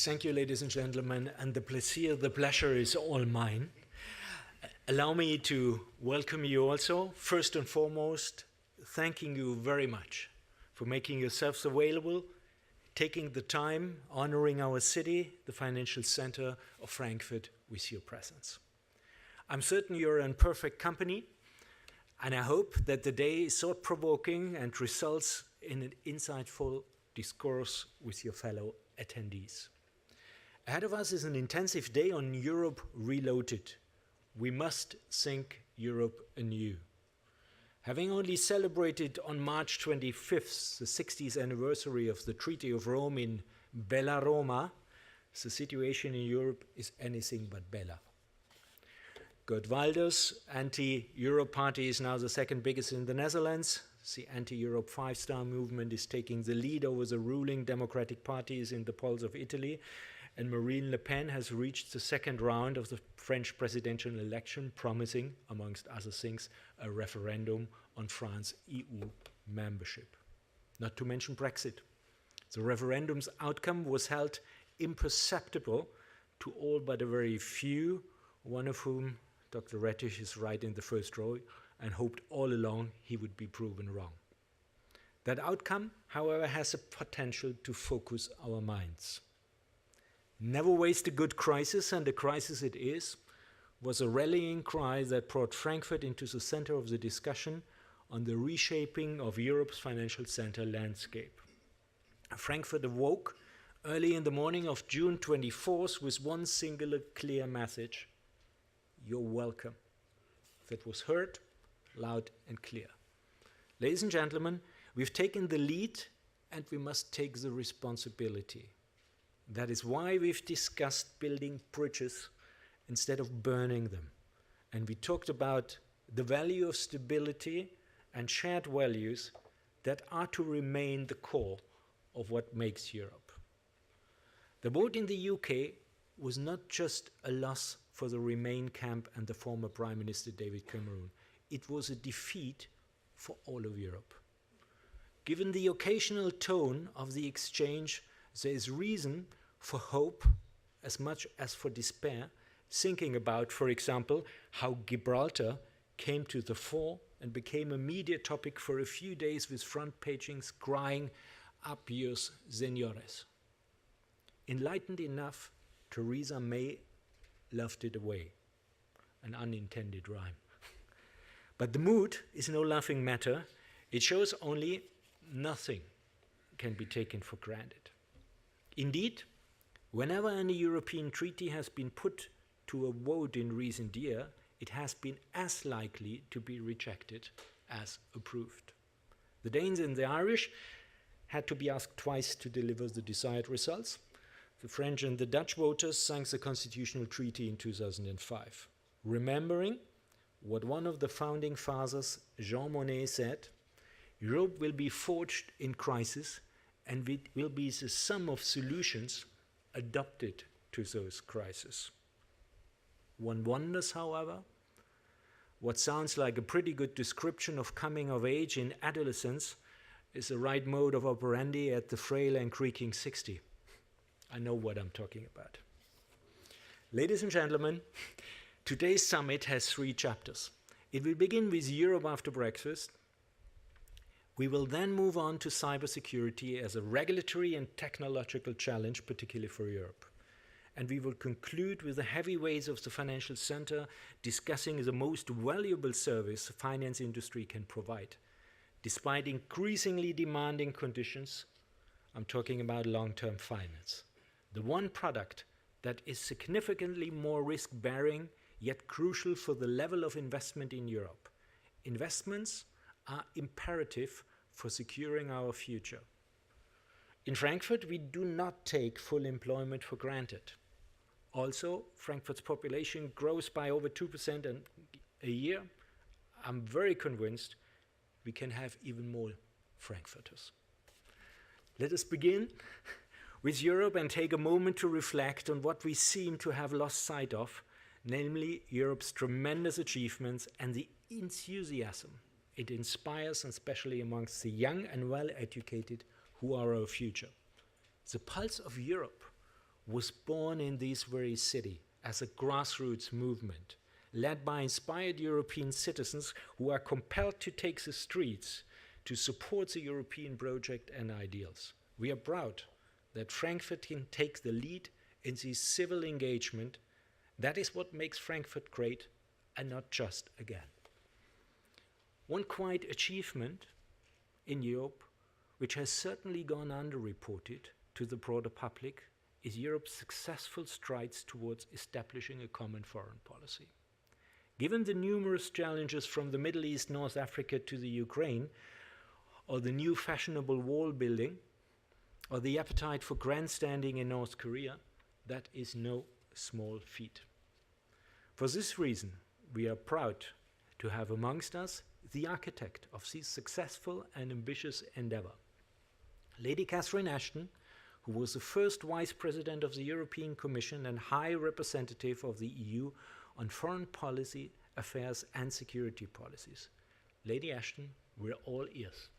Thank you, ladies and gentlemen, and the pleasure is all mine. Allow me to welcome you also. First and foremost, thanking you very much for making yourselves available, taking the time, honoring our city, the financial center of Frankfurt, with your presence. I'm certain you're in perfect company, and I hope that the day is thought-provoking and results in an insightful discourse with your fellow attendees. Ahead of us is an intensive day on Europe Reloaded. We must think Europe anew. Having only celebrated on March 25th the 60th anniversary of the Treaty of Rome in Bella Roma, the situation in Europe is anything but bella. Gert Wilders' anti-Europe party is now the second biggest in the Netherlands. The anti-Europe five-star movement is taking the lead over the ruling democratic parties in the polls of Italy, and Marine Le Pen has reached the second round of the French presidential election, promising, amongst other things, a referendum on France's EU membership. Not to mention Brexit. The referendum's outcome was held imperceptible to all but a very few, one of whom, Dr. Rettich, is right in the first row, and hoped all along he would be proven wrong. That outcome, however, has the potential to focus our minds. Never waste a good crisis, and a crisis it is, was a rallying cry that brought Frankfurt into the center of the discussion on the reshaping of Europe's financial center landscape. Frankfurt awoke early in the morning of June 24th with one singular clear message: you're welcome. That was heard loud and clear. Ladies and gentlemen, we've taken the lead and we must take the responsibility. That is why we've discussed building bridges instead of burning them. And we talked about the value of stability and shared values that are to remain the core of what makes Europe. The vote in the UK was not just a loss for the Remain camp and the former Prime Minister David Cameron. It was a defeat for all of Europe. Given the occasional tone of the exchange, there is reason for hope as much as for despair, thinking about, for example, how Gibraltar came to the fore and became a media topic for a few days with front pagings crying, "Apios, señores." Enlightened enough, Theresa May loved it away. An unintended rhyme. But the mood is no laughing matter. It shows only nothing can be taken for granted. Indeed, whenever any European treaty has been put to a vote in recent years, it has been as likely to be rejected as approved. The Danes and the Irish had to be asked twice to deliver the desired results. The French and the Dutch voters signed the constitutional treaty in 2005, remembering what one of the founding fathers, Jean Monnet, said: Europe will be forged in crisis, and it will be the sum of solutions adapted to those crises. One wonders, however, what sounds like a pretty good description of coming of age in adolescence is the right mode of operandi at the frail and creaking 60. I know what I'm talking about. Ladies and gentlemen, today's summit has 3 chapters. It will begin with Europe after Brexit. We will then move on to cybersecurity as a regulatory and technological challenge, particularly for Europe. And we will conclude with the heavyweights of the financial center, discussing the most valuable service the finance industry can provide. Despite increasingly demanding conditions, I'm talking about long-term finance. The one product that is significantly more risk-bearing, yet crucial for the level of investment in Europe. Investments are imperative for securing our future. In Frankfurt, we do not take full employment for granted. Also, Frankfurt's population grows by over 2% a year. I'm very convinced we can have even more Frankfurters. Let us begin with Europe and take a moment to reflect on what we seem to have lost sight of, namely Europe's tremendous achievements and the enthusiasm it inspires, especially amongst the young and well-educated who are our future. The pulse of Europe was born in this very city as a grassroots movement, led by inspired European citizens who are compelled to take the streets to support the European project and ideals. We are proud that Frankfurt can take the lead in this civil engagement. That is what makes Frankfurt great, and not just again. One quiet achievement in Europe, which has certainly gone underreported to the broader public, is Europe's successful strides towards establishing a common foreign policy. Given the numerous challenges from the Middle East, North Africa to the Ukraine, or the new fashionable wall building, or the appetite for grandstanding in North Korea, that is no small feat. For this reason, we are proud to have amongst us the architect of this successful and ambitious endeavor, Lady Catherine Ashton, who was the first Vice President of the European Commission and High Representative of the EU on foreign policy, affairs and security policies. Lady Ashton, we're all ears.